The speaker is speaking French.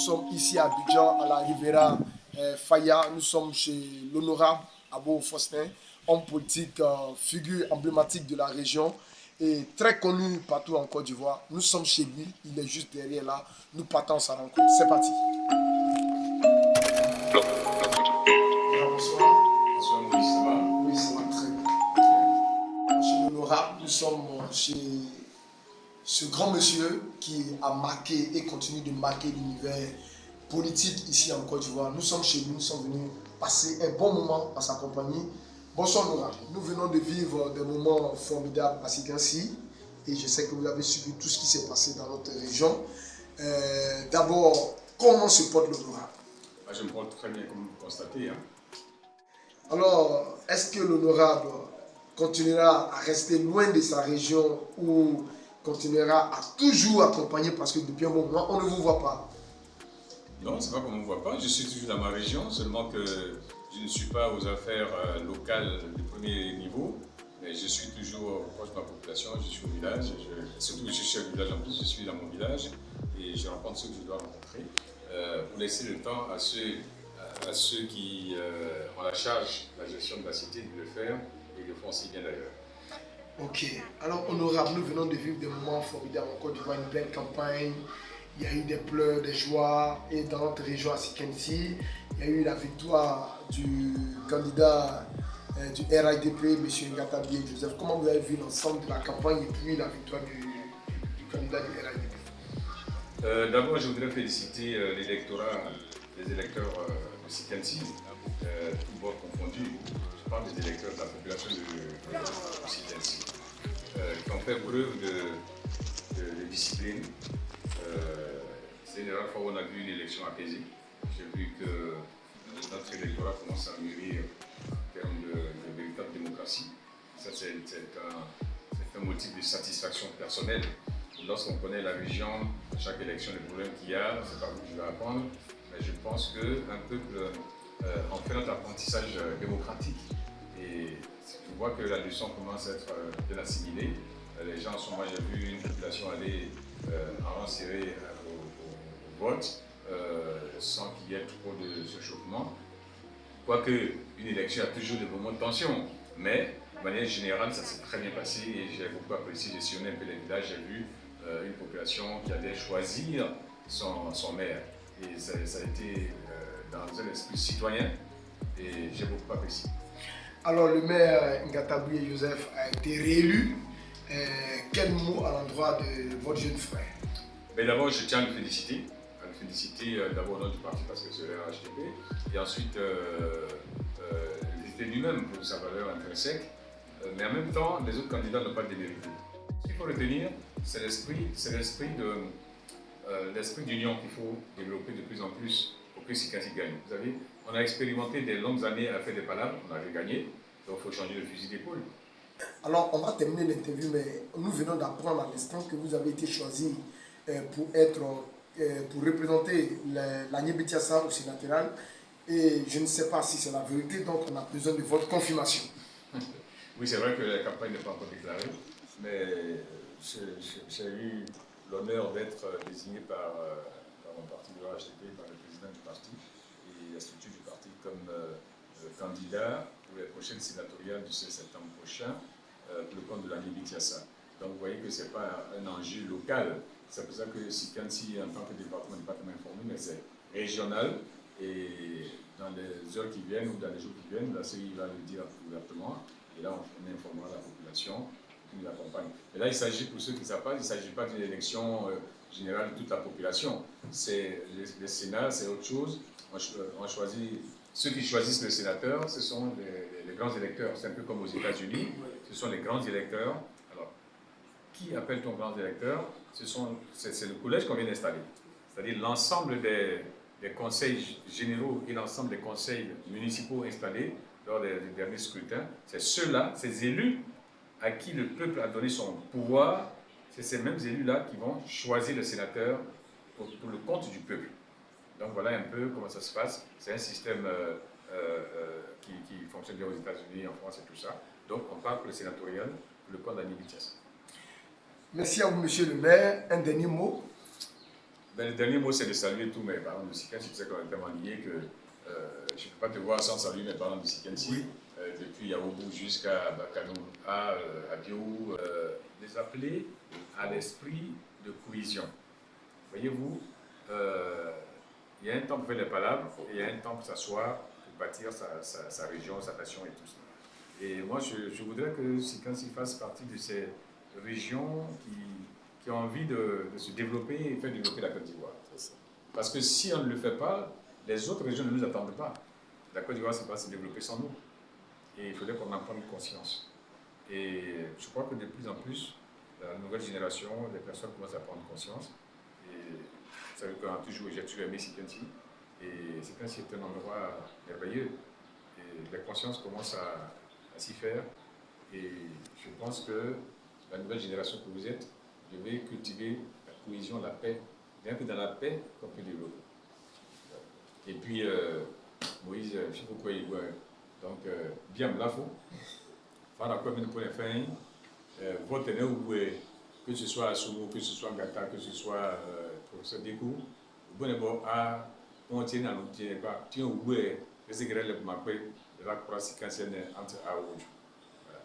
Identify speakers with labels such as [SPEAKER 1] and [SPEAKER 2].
[SPEAKER 1] sommes ici à Abidjan, à la Rivera Faya. Nous sommes chez l'honorable Abo Faustin, homme politique, figure emblématique de la région et très connu partout en Côte d'Ivoire. Nous sommes chez lui, il est juste derrière là. Nous partons à sa rencontre. C'est parti. Bonsoir.
[SPEAKER 2] Bonsoir Maurice, ça va?
[SPEAKER 1] Oui, ça va très bien. Chez l'honorable, nous sommes chez ce grand monsieur qui a marqué et continue de marquer l'univers politique ici en Côte d'Ivoire. Nous sommes chez lui, nous sommes venus passer un bon moment en sa compagnie. Bonsoir Nora, nous venons de vivre des moments formidables à Sikansi et je sais que vous avez suivi tout ce qui s'est passé dans notre région. D'abord, comment se porte l'honorable?
[SPEAKER 2] Je me porte très bien comme vous constatez.
[SPEAKER 1] Alors, est-ce que l'honorable continuera à rester loin de sa région ou continuera à toujours accompagner parce que depuis un bon moment, on ne vous voit pas?
[SPEAKER 2] Non, c'est pas qu'on ne me voit pas. Je suis toujours dans ma région, seulement que je ne suis pas aux affaires locales du premier niveau. Mais je suis toujours proche de ma population, je suis au village. Surtout que je suis au village en plus, je suis dans mon village et je rencontre ceux que je dois rencontrer pour laisser le temps à ceux qui ont la charge de la gestion de la cité de le faire et le font aussi bien d'ailleurs.
[SPEAKER 1] Ok. Alors, honorable, nous venons de vivre des moments formidables en Côte d'Ivoire, une belle campagne. Il y a eu des pleurs, des joies. Et dans notre région à Sikensi, il y a eu la victoire du candidat du RIDP, M. Ngata Joseph. Comment vous avez vu l'ensemble de la campagne et puis la victoire du candidat du RIDP?
[SPEAKER 2] D'abord, je voudrais féliciter l'électorat, les électeurs de Sikensi, tous bords confondus. Je parle des électeurs de la population de Sikensi, qui ont fait preuve de discipline. C'est une rare fois où on a vu une élection apaisée. J'ai vu que notre électorat commence à mûrir en termes de véritable démocratie. Ça, c'est un motif de satisfaction personnelle. Lorsqu'on connaît la région, à chaque élection, les problèmes qu'il y a, c'est pas vous que je vais apprendre, mais je pense qu'un peuple en fait notre apprentissage démocratique. Et je vois que la leçon commence à être bien assimilée. Les gens sont, moi j'ai vu une population aller en rang serré au vote, sans qu'il y ait trop de chauffement. Quoique une élection a toujours des moments de tension, mais de manière générale, ça s'est très bien passé et j'ai beaucoup apprécié. J'ai sillonné un peu les villages, j'ai vu une population qui allait choisir son maire. Et ça a été dans un esprit citoyen et j'ai beaucoup apprécié.
[SPEAKER 1] Alors, le maire Ngata Joseph a été réélu. Quel mot à l'endroit de votre jeune frère?
[SPEAKER 2] D'abord, je tiens à le féliciter. D'abord au nom du parti parce que c'est le RHDP. Et ensuite, féliciter lui-même pour sa valeur intrinsèque. Mais en même temps, les autres candidats n'ont pas démérité. Ce qu'il faut retenir, c'est l'esprit d'union qu'il faut développer de plus en plus pour que Sikansi gagne. Vous savez, on a expérimenté des longues années à faire des palabres, on avait gagné, donc il faut changer de fusil d'épaule.
[SPEAKER 1] Alors, on va terminer l'interview, mais nous venons d'apprendre à l'instant que vous avez été choisi pour représenter l'Agné Tiassa au sénatorial. Et je ne sais pas si c'est la vérité, donc on a besoin de votre confirmation.
[SPEAKER 2] Oui, c'est vrai que la campagne n'est pas encore déclarée, mais j'ai eu l'honneur d'être désigné par mon parti de l'HDP, par le président du parti et la structure du parti comme candidat pour les prochaines sénatoriales du 16 septembre prochain pour le compte de l'Agné Tiassa. Donc vous voyez que ce n'est pas un enjeu local. C'est pour ça que Sikansi, en tant que département, n'est pas tellement informé, mais c'est régional. Et dans les heures qui viennent ou dans les jours qui viennent, la CI va le dire ouvertement. Et là, on informera la population qui nous accompagne. Et là, il s'agit, pour ceux qui ne savent pas, il ne s'agit pas d'une élection générale de toute la population. Le Sénat, c'est autre chose. On choisit, ceux qui choisissent le sénateur, ce sont les grands électeurs. C'est un peu comme aux États-Unis. Ce sont les grands électeurs. Alors, qui appelle-t-on grands électeurs? C'est le collège qu'on vient d'installer. C'est-à-dire l'ensemble des conseils généraux et l'ensemble des conseils municipaux installés lors des derniers scrutins. C'est ceux-là, ces élus à qui le peuple a donné son pouvoir, c'est ces mêmes élus-là qui vont choisir le sénateur pour le compte du peuple. Donc voilà un peu comment ça se passe. C'est un système qui fonctionne bien aux États-Unis, en France et tout ça. Donc on parle pour le sénatorial, pour le compte d'Agné Tiassa.
[SPEAKER 1] Merci à vous, monsieur le maire. Un dernier mot.
[SPEAKER 2] Ben, le dernier mot, c'est de saluer tous mes parents de Sikan. Je sais qu'on est tellement liés que je ne peux pas te voir sans saluer mes parents de Sikan.
[SPEAKER 1] Oui.
[SPEAKER 2] Depuis Yaoubou jusqu'à Bakanou, à Biou, les appeler à l'esprit de cohésion. Voyez-vous, il y a un temps pour faire les palabres et il y a un temps pour s'asseoir, pour bâtir sa région, sa nation et tout ça. Et moi, je voudrais que Sikansi fasse partie de ces régions qui ont envie de se développer et faire développer la Côte d'Ivoire. Parce que si on ne le fait pas, les autres régions ne nous attendent pas. La Côte d'Ivoire ne va pas se développer sans nous. Et il faudrait qu'on en prenne conscience. Et je crois que de plus en plus, la nouvelle génération, les personnes commencent à prendre conscience. Et vous savez j'ai toujours aimé Sikansi. Et Sikansi est un endroit merveilleux. Et la conscience commence à s'y faire. Et je pense que la nouvelle génération que vous êtes, devez cultiver la cohésion, la paix. Bien que dans la paix, qu'on peut développer. Et puis, Moïse, je sais pourquoi il voit. Donc, bien la fou. Voilà quoi, pour les fins, votre que ce soit à Somo, que ce soit à Gata, que ce soit professeur Déco, bon d'abord à on tient à l'outil, pas, tiens, où est, c'est que le marqué de la croix, c'est quand c'est entre à Voilà.